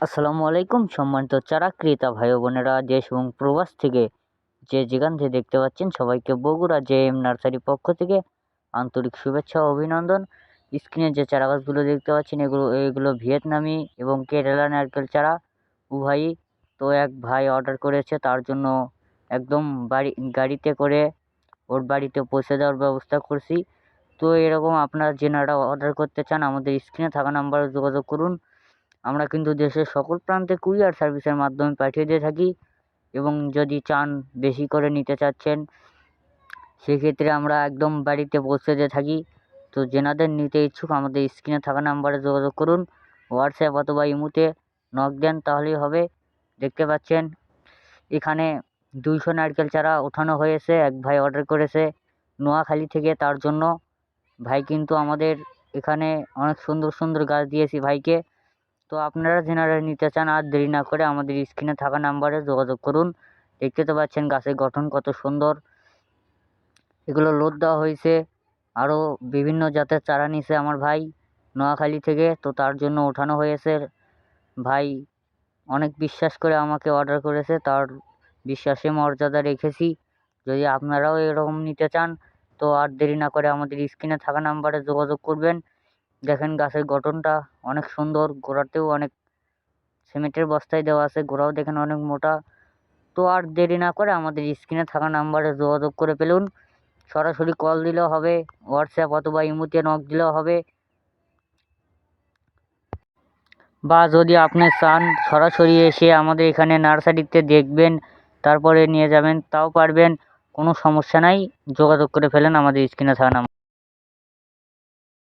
আসসালামু আলাইকুম সম্মানিত চারা ক্রেতা ভাই ও বোনেরা, দেশ এবং প্রবাস থেকে যেখান থেকে দেখতে পাচ্ছেন সবাইকে বগুড়া জেএম নার্সারির পক্ষ থেকে আন্তরিক শুভেচ্ছা ও অভিনন্দন। স্ক্রিনে যে চারা গাছগুলো দেখতে পাচ্ছেন এগুলো ভিয়েতনামি এবং কেরালা নারকেল চারা উভয়ই। তো এক ভাই অর্ডার করেছে, তার জন্য একদম গাড়িতে করে ওর বাড়িতে পৌঁছে দেওয়ার ব্যবস্থা করছি। তো এরকম আপনারা যেনারা অর্ডার করতে চান আমাদের স্ক্রিনে থাকা নাম্বারে যোগাযোগ করুন। আমরা কিন্তু দেশের সকল প্রান্তে কুরিয়ার সার্ভিসের মাধ্যমে পাঠিয়ে দিয়ে থাকি, এবং যদি চান বেশি করে নিতে চাচ্ছেন সেক্ষেত্রে আমরা একদম বাড়িতে পৌঁছে দিয়ে থাকি। তো যেনাদের নিতে ইচ্ছুক আমাদের স্ক্রিনে থাকা নাম্বারে যোগাযোগ করুন, হোয়াটসঅ্যাপ অথবা ইমোতে নক দেন তাহলেই হবে। দেখতে পাচ্ছেন এখানে 200 নারকেল চারা ওঠানো হয়েছে, এক ভাই অর্ডার করেছে নোয়াখালী থেকে, তার জন্য। ভাই কিন্তু আমাদের এখানে অনেক সুন্দর সুন্দর গাছ দিয়েছি ভাইকে। তো আপনারা যেনারা নিতে চান আর দেরি না করে আমাদের স্ক্রিনে থাকা নাম্বারে যোগাযোগ করুন। দেখতে তো পাচ্ছেন গাছের গঠন কত সুন্দর। এগুলো লোড দেওয়া হয়েছে, আরও বিভিন্ন জাতের চারা নিছে আমার ভাই নোয়াখালী থেকে, তো তার জন্য ওঠানো হয়েছে। ভাই অনেক বিশ্বাস করে আমাকে অর্ডার করেছে, তার বিশ্বাসে মর্যাদা রেখেছি। যদি আপনারাও এরকম নিতে চান তো আর দেরি না করে আমাদের স্ক্রিনে থাকা নাম্বারে যোগাযোগ করবেন। দেখেন গাছের গঠনটা অনেক সুন্দর, গোড়াতেও অনেক সিমেন্টের বস্তায় দেওয়া আছে, গোড়াও দেখেন অনেক মোটা। তো আর দেরি না করে আমাদের স্ক্রিনে থাকা নাম্বারে যোগাযোগ করে ফেলুন। সরাসরি কল দিলেও হবে, হোয়াটসঅ্যাপ অথবা ইমোতে নক দিলেও হবে, বা যদি আপনি চান সরাসরি এসে আমাদের এখানে নার্সারিতে দেখবেন তারপরে নিয়ে যাবেন তাও পারবেন, কোনো সমস্যা নাই। যোগাযোগ করে ফেলেন আমাদের স্ক্রিনে থাকা নাম্বার।